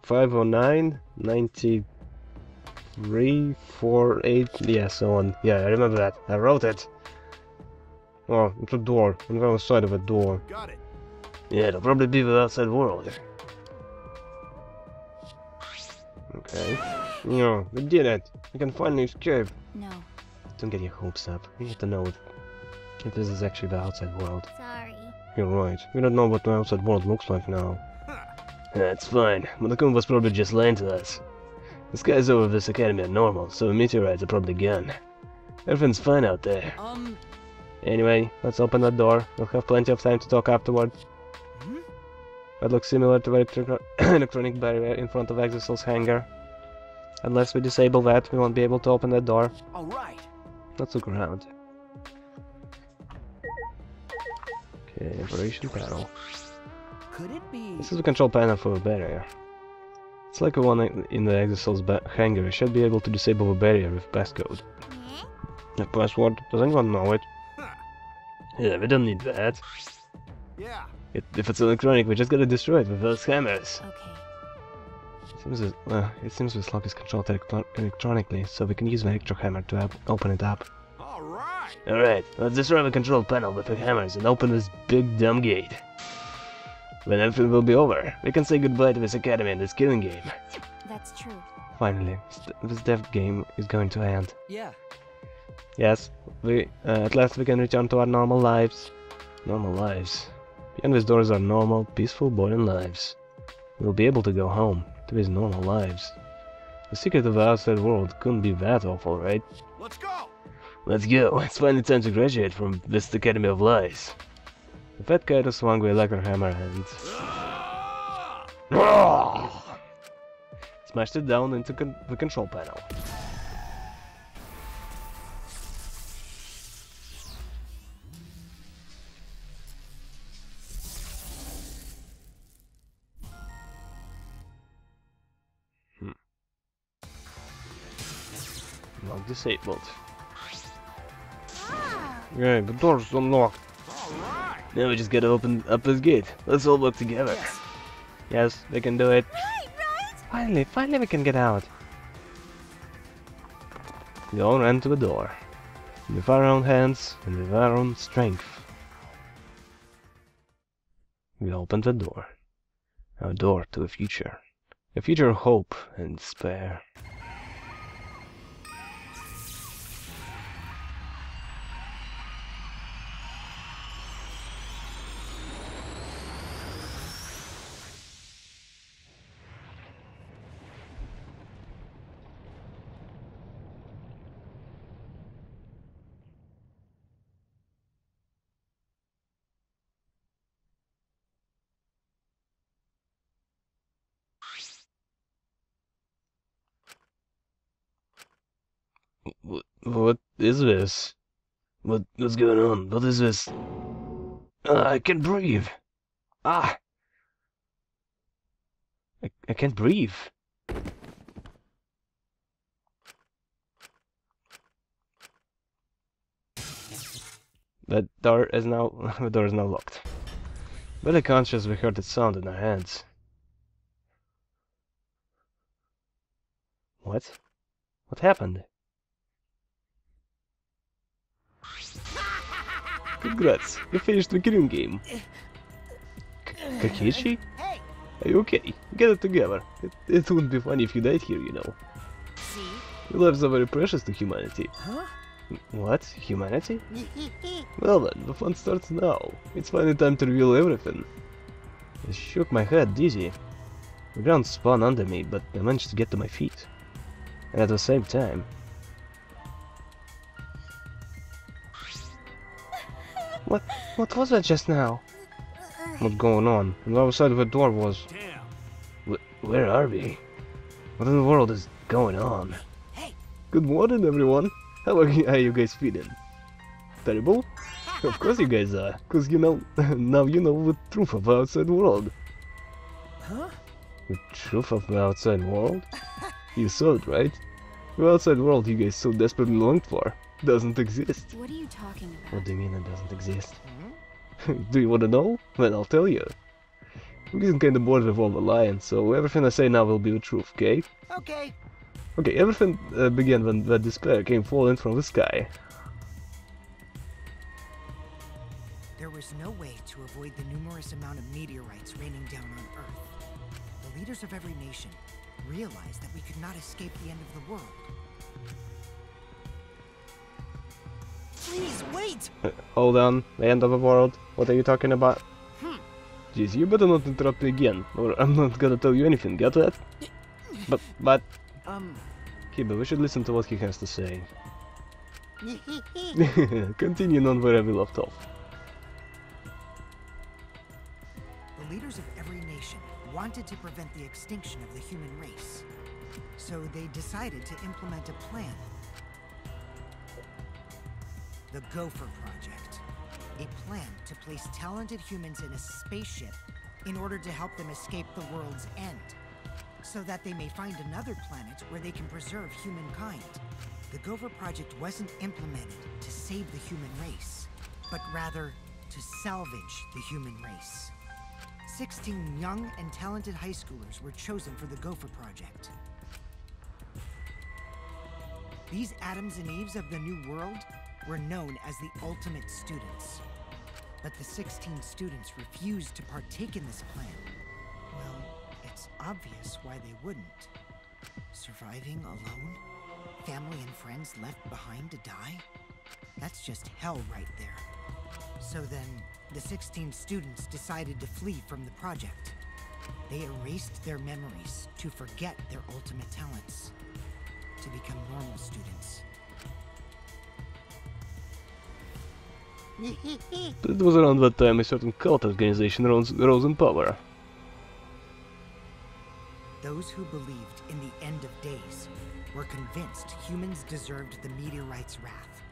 509, 93, 48, yeah, so on. Yeah, I remember that. I wrote it. Oh, it's a door. On the other side of a door. Got it. Yeah, it'll probably be the outside world. Okay. No, we did it. We can finally escape. No. Don't get your hopes up. We need to know if this is actually the outside world. Sorry. You're right. We don't know what the outside world looks like now. That's fine. Monokuma was probably just lying to us. The skies over this academy are normal, so meteorites are probably gone. Everything's fine out there. Anyway, let's open that door. We'll have plenty of time to talk afterward. That looks similar to the electronic barrier in front of Exosol's hangar. Unless we disable that, we won't be able to open that door. All right. Let's look around. Okay, operation panel. Could it be? This is the control panel for the barrier. It's like the one in the Exosol's hangar. You should be able to disable the barrier with passcode. The password? Does anyone know it? Yeah, we don't need that. Yeah. If it's electronic, we just gotta destroy it with those hammers. Okay. It seems this lock is controlled electronically, so we can use the electro hammer to open it up. All right. Alright, let's destroy the control panel with the hammers and open this big dumb gate. When everything will be over, we can say goodbye to this academy and this killing game. That's true. Finally, this death game is going to end. Yeah. Yes, at last we can return to our normal lives. Normal lives. Behind these doors are normal, peaceful, boring lives. We'll be able to go home, to these normal lives. The secret of the outside world couldn't be that awful, right? Let's go. Let's go, it's finally time to graduate from this Academy of Lies. The fat cat swung the electro hammer and... smashed it down into the control panel. Lock disabled. Yeah, the door's unlocked. All right. Now we just gotta open up this gate. Let's all work together. Yes, we can do it. Right. Finally we can get out. We all ran to the door. With our own hands and with our own strength. We opened the door. Our door to the future. A future of hope and despair. What is this? What's going on? What is this? I can't breathe. Ah! I can't breathe. The door is now locked. But unconscious, we heard the sound in our hands. What? What happened? Congrats, you finished the killing game. Kokichi? Hey! Are you okay? Get it together. It wouldn't be funny if you died here, you know. See? Your lives are very precious to humanity. Huh? What? Humanity? Well then, the fun starts now. It's finally time to reveal everything. I shook my head, dizzy. The ground spun under me, but I managed to get to my feet. And at the same time... What was that just now? What's going on? And the other side of the door was... Damn. Where are we? What in the world is going on? Hey! Good morning, everyone. How are you guys feeling? Terrible? Of course you guys are, cause you know, now you know the truth of the outside world. Huh? The truth of the outside world? You saw it, right? The outside world you guys so desperately longed for doesn't exist. What are you talking about? What do you mean it doesn't exist? Do you want to know? Then I'll tell you. I'm getting kinda bored with all the lying, so everything I say now will be the truth, okay? Okay. Okay, everything began when the despair came falling from the sky. There was no way to avoid the numerous amount of meteorites raining down on Earth. The leaders of every nation realized that we could not escape the end of the world. Please, wait! Hold on, the end of the world? What are you talking about? Jeez, you better not interrupt me again, or I'm not gonna tell you anything, got that? But... Okay, but we should listen to what he has to say. Continuing on where we left off. The leaders of every nation wanted to prevent the extinction of the human race. So they decided to implement a plan. The Gopher Project. A plan to place talented humans in a spaceship in order to help them escape the world's end, so that they may find another planet where they can preserve humankind. The Gopher Project wasn't implemented to save the human race, but rather to salvage the human race. 16 young and talented high schoolers were chosen for the Gopher Project. These Adams and Eves of the New World were known as the ultimate students. But the 16 students refused to partake in this plan. Well, it's obvious why they wouldn't. Surviving alone? Family and friends left behind to die? That's just hell right there. So then, the 16 students decided to flee from the project. They erased their memories to forget their ultimate talents, to become normal students. It was around that time a certain cult organization rose in power. Those who believed in the end of days were convinced humans deserved the meteorite's wrath.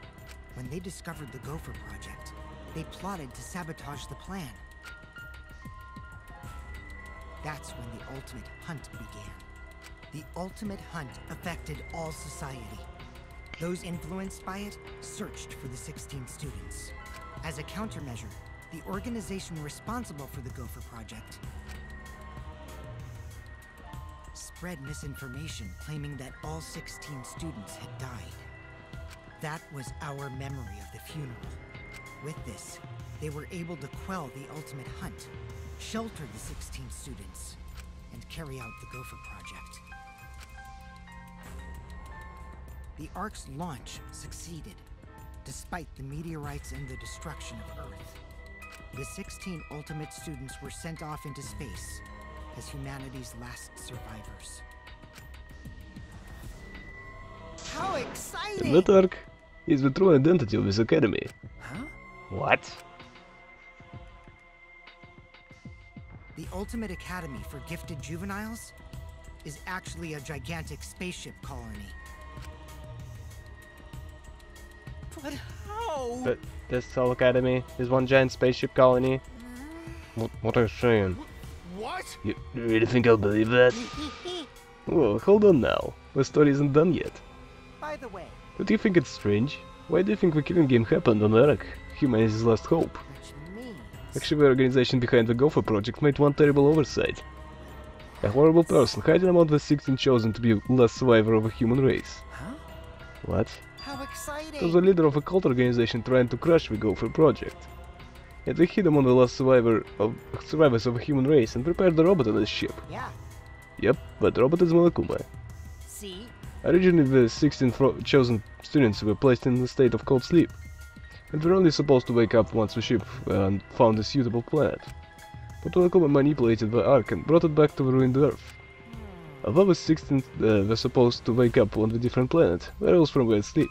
When they discovered the Gopher Project, they plotted to sabotage the plan. That's when the ultimate hunt began. The ultimate hunt affected all society. Those influenced by it searched for the 16 students. As a countermeasure, the organization responsible for the Gopher Project spread misinformation claiming that all 16 students had died. That was our memory of the funeral. With this, they were able to quell the ultimate hunt, shelter the 16 students, and carry out the Gopher Project. The Ark's launch succeeded, despite the meteorites and the destruction of Earth. The 16 ultimate students were sent off into space as humanity's last survivors. How exciting! That Ark is the true identity of this academy. Huh? What? The Ultimate Academy for Gifted Juveniles is actually a gigantic spaceship colony. But how? But this whole academy is one giant spaceship colony. What are you saying? What? You really think I'll believe that? Whoa, hold on now. The story isn't done yet. By the way, Don't you think it's strange? Why do you think the killing game happened on Ark, humanity's last hope? which means... Actually, the organization behind the Gopher project made one terrible oversight. A horrible person hiding among the 16 chosen to be the last survivor of a human race. Huh? What? How It was exciting! the leader of a cult organization trying to crush the Gopher project. Yet they hid among the last survivors of a human race and prepared the robot on his ship. Yeah. Yep, but the robot is Monokuma. See? Originally the 16 chosen students were placed in a state of cold sleep, and were only supposed to wake up once the ship found a suitable planet. But Monokuma manipulated the Ark and brought it back to the ruined Earth. Although the 16 were supposed to wake up on a different planet, they rose from their sleep,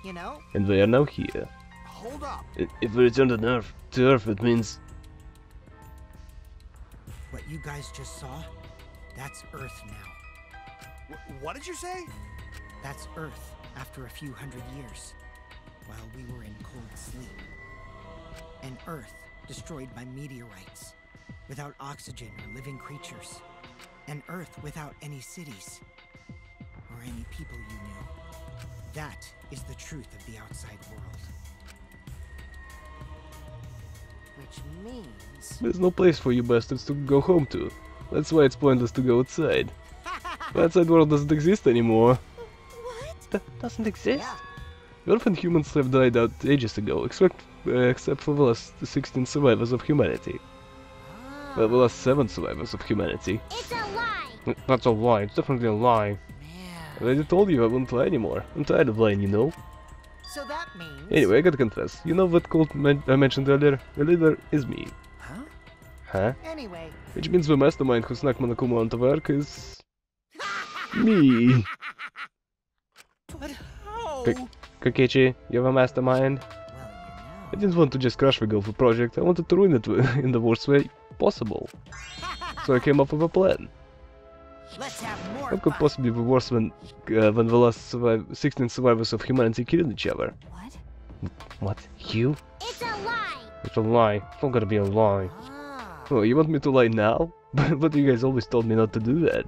You know, and they are now here. Hold up. If we return to Earth, it means... what you guys just saw? That's Earth now. What did you say? That's Earth after a few hundred years, while we were in cold sleep. An Earth destroyed by meteorites, without oxygen or living creatures. An Earth without any cities, or any people you knew. That is the truth of the outside world. Which means... There's no place for you bastards to go home to. That's why it's pointless to go outside. The outside world doesn't exist anymore. What? That doesn't exist? Yeah. Earth and humans have died out ages ago, except for the last 16 survivors of humanity. Well, the last 7 survivors of humanity. It's a lie! That's a lie, it's definitely a lie. Man. I already told you I wouldn't lie anymore. I'm tired of lying, you know. So that means... Anyway, I gotta confess, you know that cult I mentioned earlier? The leader is me. Huh? Huh? Anyway... Which means the mastermind who snuck Monokuma onto the Ark is... me. But how? Kokichi, you're the mastermind. Well, I didn't want to just crush the Gopher project, I wanted to ruin it in the worst way possible. So I came up with a plan. Let's have more What could fun. possibly be worse when the last 16 survivors of humanity killed each other? What? What? You? It's a lie! It's a lie. It's not gonna be a lie. Ah. Oh, you want me to lie now? But you guys always told me not to do that.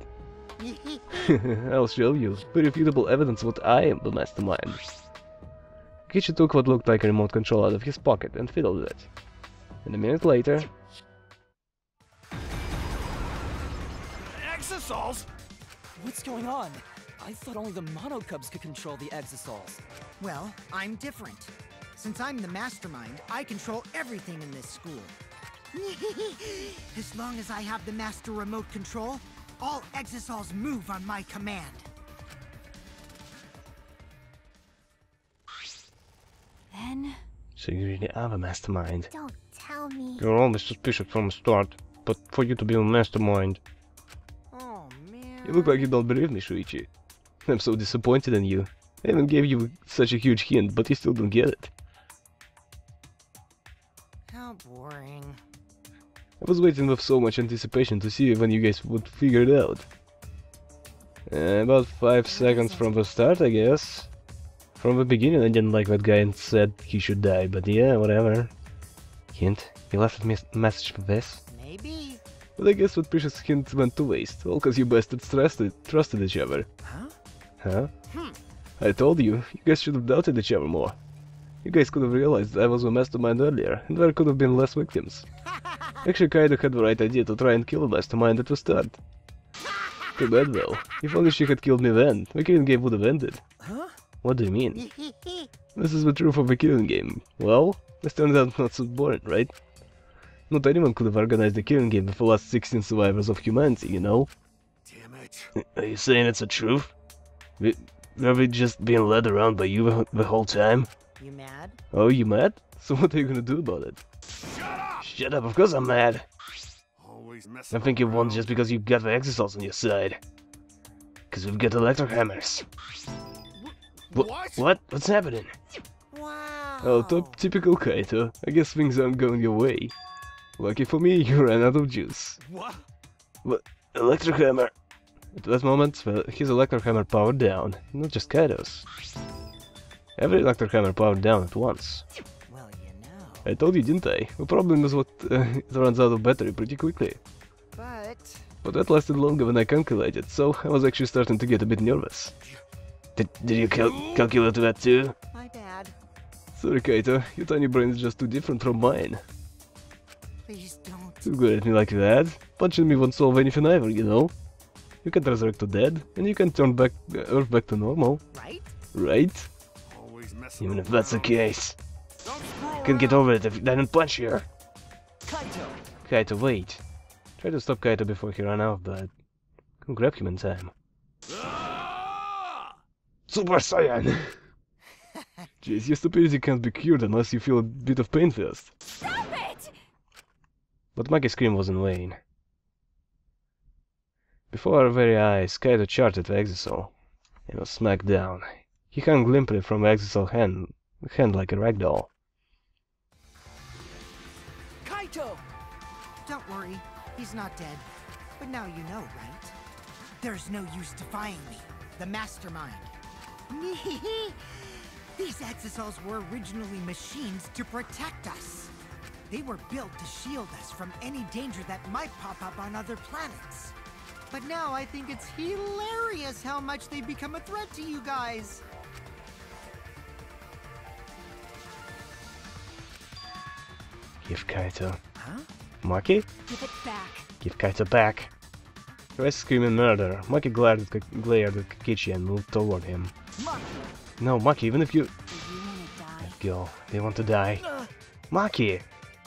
I'll show you. Irrefutable evidence that I am the mastermind. Kokichi took what looked like a remote control out of his pocket and fiddled with it. And a minute later... Exosols? What's going on? I thought only the monocubs could control the exosols. Well, I'm different. Since I'm the mastermind, I control everything in this school. As long as I have the master remote control, all exosols move on my command. Then... So you really are the mastermind. Don't tell me. You're always suspicious from the start, but for you to be a mastermind... Oh, man. You look like you don't believe me, Shuichi. I'm so disappointed in you. I even gave you such a huge hint, but you still don't get it. How boring. I was waiting with so much anticipation to see when you guys would figure it out. About 5 seconds from the start, I guess. From the beginning I didn't like that guy and said he should die, but yeah, whatever. Hint? You left me a message for this? Maybe. But I guess that precious hint went to waste, all cause you bastards trusted each other. Huh? Huh? I told you, you guys should have doubted each other more. You guys could have realized I was the mastermind earlier, and there could have been less victims. Actually, Kaido had the right idea to try and kill the mastermind at the start. Too bad though. If only she had killed me then, the killing game would have ended. Huh? What do you mean? This is the truth of the killing game. Well, this turned out not so boring, right? Not anyone could have organized the killing game with the last 16 survivors of humanity, you know? Damn it. Are you saying it's the truth? Were we just being led around by you the whole time? You mad? Oh, you mad? So what are you gonna do about it? Shut up! Shut up, of course I'm mad. Always messing I think you won around. just because you got the exosols on your side. Cause we've got electric hammers. What? What? What's happening? Wow. Oh, typical Kaito. I guess things aren't going your way. Lucky for me, you ran out of juice. What? What? Electric hammer. At that moment, his electric hammer powered down, not just Kaito's. Every electric hammer powered down at once. Well, you know. I told you, didn't I? The problem is what it runs out of battery pretty quickly. But that lasted longer than I calculated, so I was actually starting to get a bit nervous. Did you calculate that too? My bad. Sorry, Kaito, your tiny brain is just too different from mine. Please don't. Too good at me like that. Punching me won't solve anything either, you know? You can resurrect the dead, and you can turn back Earth back to normal. Right? Right? Always messing Even if that's the around. case. Don't screw I can get around. over it if I didn't punch you. Kaito! Kaito, wait. Try to stop Kaito before he ran out of blood. Can grab him in time. Ah! Super Saiyan! Jeez, your stupidity can't be cured unless you feel a bit of pain first. Stop it! But Maki's scream was in vain. Before our very eyes, Kaito charted the exisal and was smacked down. He hung limply from the exisal hand like a rag doll. Kaito! Don't worry. He's not dead. But now you know, right? There's no use defying me. The mastermind. These exosols were originally machines to protect us. They were built to shield us from any danger that might pop up on other planets. But now I think it's hilarious how much they've become a threat to you guys. Give Kaito. Huh? Maki? Give it back. Give Kaito back. Twice screaming murder, Maki glared at Kokichi and moved toward him. Maki! No, Maki, even if you... Do you want to die? Let go. They want to die. Maki!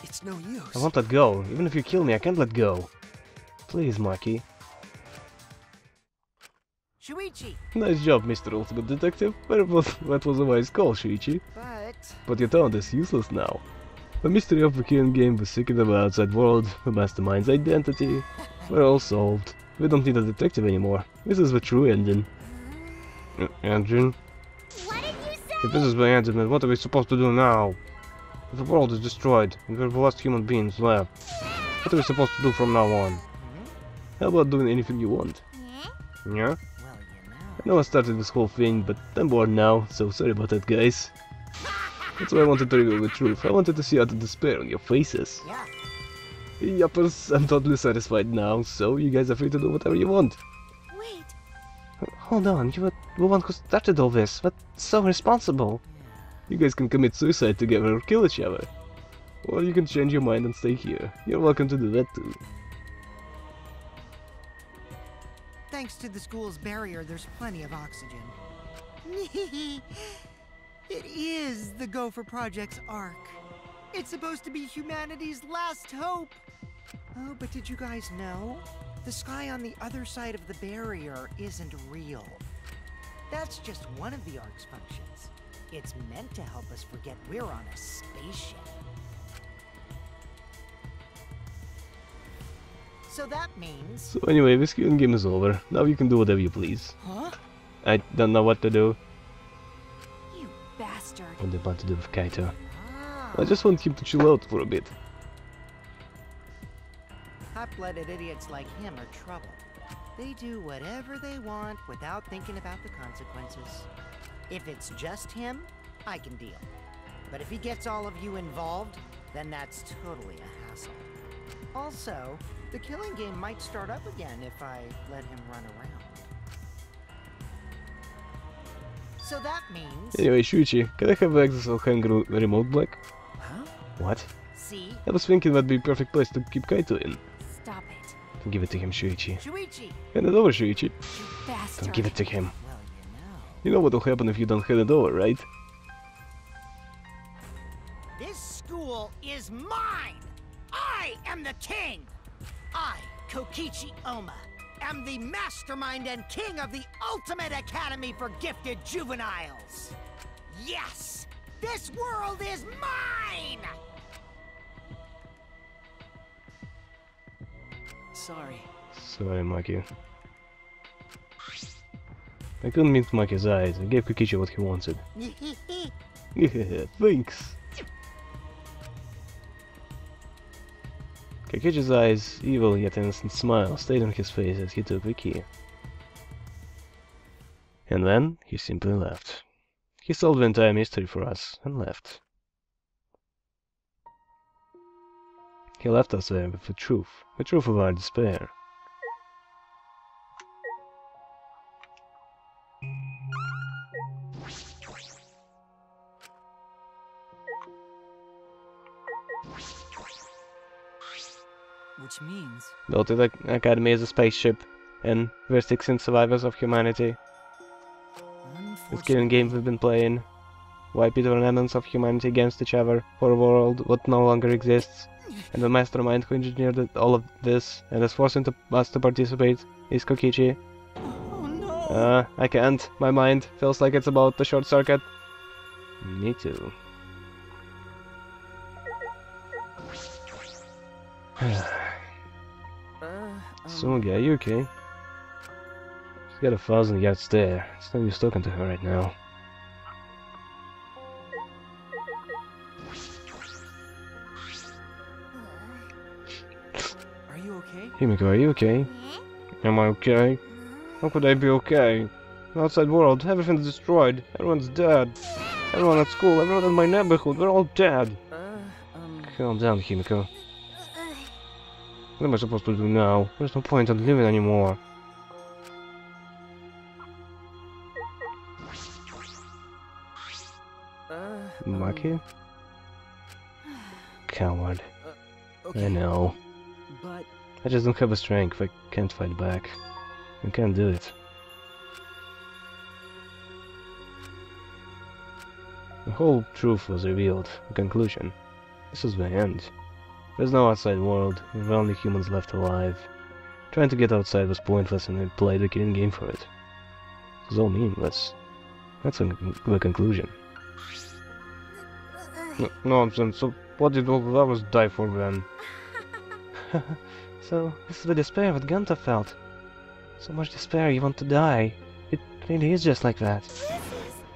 It's no use. I won't let go. Even if you kill me, I can't let go. Please, Maki. Shuichi! Nice job, Mr. Ultimate Detective. That was a wise call, Shuichi. But your talent is useless now. The mystery of the killing game, the secret of the outside world, the mastermind's identity, we're all solved. We don't need a detective anymore. This is the true engine. Engine? What did you say? If this is the engine, then what are we supposed to do now? If the world is destroyed, and we're the last human beings left, what are we supposed to do from now on? How about doing anything you want? Yeah? Well, you know. I know I started this whole thing, but I'm bored now, so sorry about that, guys. That's why I wanted to reveal the truth. I wanted to see utter despair on your faces. Yeah. Yuppers, I'm totally satisfied now, so you guys are free to do whatever you want. Wait. Hold on, you were the one who started all this. That's so responsible. You guys can commit suicide together or kill each other. Or you can change your mind and stay here. You're welcome to do that too. Thanks to the school's barrier, there's plenty of oxygen. It is the Gopher Project's arc. It's supposed to be humanity's last hope. Oh, but did you guys know? The sky on the other side of the barrier isn't real. That's just one of the arc's functions. It's meant to help us forget we're on a spaceship. So that means... So anyway, this killing game is over. Now you can do whatever you please. Huh? I don't know what to do. You bastard. What do you want to do with Kaito? Ah, I just want him to chill out for a bit. hot-blooded idiots like him are trouble. They do whatever they want without thinking about the consequences. If it's just him, I can deal. But if he gets all of you involved, then that's totally a hassle. Also, the killing game might start up again if I let him run around. So that means... Anyway, Shuichi, can I have the Exasol Hanger remote black? Huh? What? See? I was thinking that'd be a perfect place to keep Kaito in. Stop it. Don't give it to him, Shuichi. Shuichi! Hand it over, Shuichi. You bastard. Don't give it to him. Well, you know. You know what'll happen if you don't hand it over, right? This school is mine! I I am the king! I, Kokichi Oma, am the mastermind and king of the ultimate academy for gifted juveniles! Yes! This world is mine! Sorry. Sorry, Maki. I couldn't meet Maki's eyes. I gave Kokichi what he wanted. Yeah, thanks! Kokichi's eyes, evil yet innocent smile, stayed on his face as he took the key. And then, he simply left. He solved the entire mystery for us, and left. He left us there with the truth of our despair. Which means... Built the Academy as a spaceship, and we're 16 survivors of humanity. This killing game we've been playing. Wipe the remnants of humanity against each other for a world what no longer exists. And the mastermind who engineered all of this and is forcing us to participate is Kokichi. Oh no! I can't. My mind feels like it's about to short circuit. Me too. Sumogi, are you okay? She's got a 1,000-yard stare. It's no use talking to her right now. Are you okay? Himiko, are you okay? Am I okay? How could I be okay? The outside world, everything's destroyed. Everyone's dead. Everyone at school, everyone in my neighborhood, we're all dead. Calm down, Himiko. What am I supposed to do now? There's no point in living anymore. Maki? Coward. Okay. I know. But... I just don't have the strength. I can't fight back. I can't do it. The whole truth was revealed. The conclusion. This is the end. There's no outside world. There are only humans left alive. Trying to get outside was pointless and I played the killing game for it. It was all meaningless. That's the conclusion. Nonsense. So what did all the others die for then? So, this is the despair that Ganta felt. So much despair, you want to die. It really is just like that.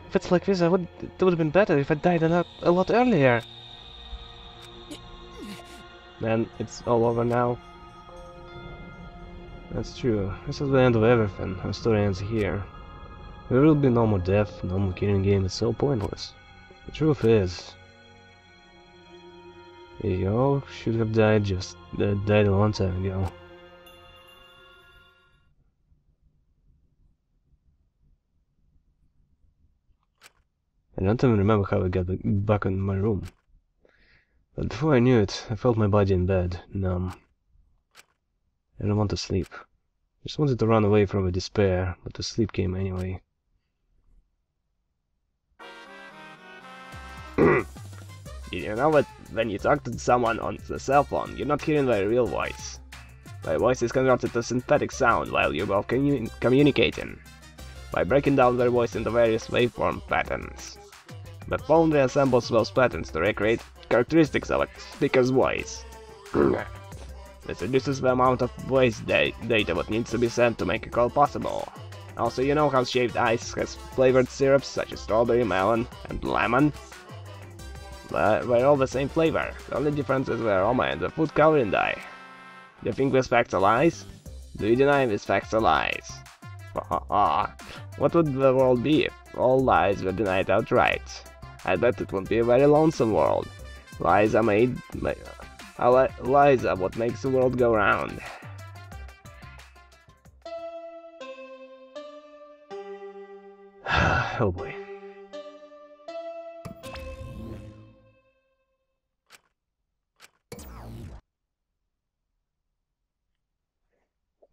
If it's like this, it would have been better if I died a lot earlier. Then, it's all over now. That's true. This is the end of everything. Our story ends here. There will be no more death, no more killing game. It's so pointless. The truth is, you all should have died died a long time ago. I don't even remember how I got back in my room. But before I knew it, I felt my body in bed, numb. I didn't want to sleep. I just wanted to run away from the despair, but the sleep came anyway. Did you know that when you talk to someone on the cell phone, you're not hearing their real voice? Their voice is converted to synthetic sound while you're both communicating, by breaking down their voice into various waveform patterns. The phone reassembles those patterns to recreate characteristics of a speaker's voice. This reduces the amount of voice data that needs to be sent to make a call possible. Also, you know how shaved ice has flavored syrups such as strawberry, melon, and lemon? They're all the same flavor. The only difference is the aroma and the food coloring dye. Do you think these facts are lies? Do you deny these facts are lies? What would the world be if all lies were denied outright? I bet it would be a very lonesome world. Lies are lies are what makes the world go round. Oh boy.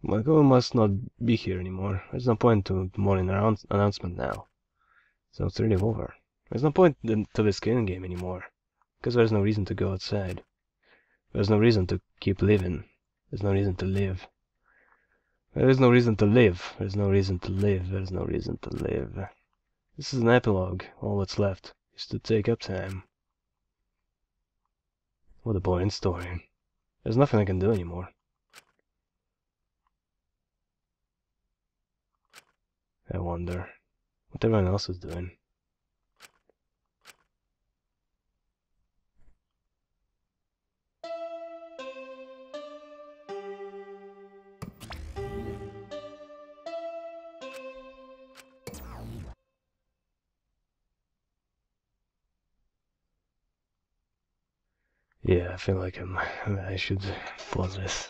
Marco must not be here anymore. There's no point to the morning announcement now. So it's really over. There's no point to this killing game anymore, because there's no reason to go outside. There's no reason to keep living. There's no reason to live. There is no reason to live. There's no reason to live. There's no reason to live. This is an epilogue. All that's left is to take up time. What a boring story. There's nothing I can do anymore. I wonder what everyone else is doing. Yeah, I feel like I should pause this.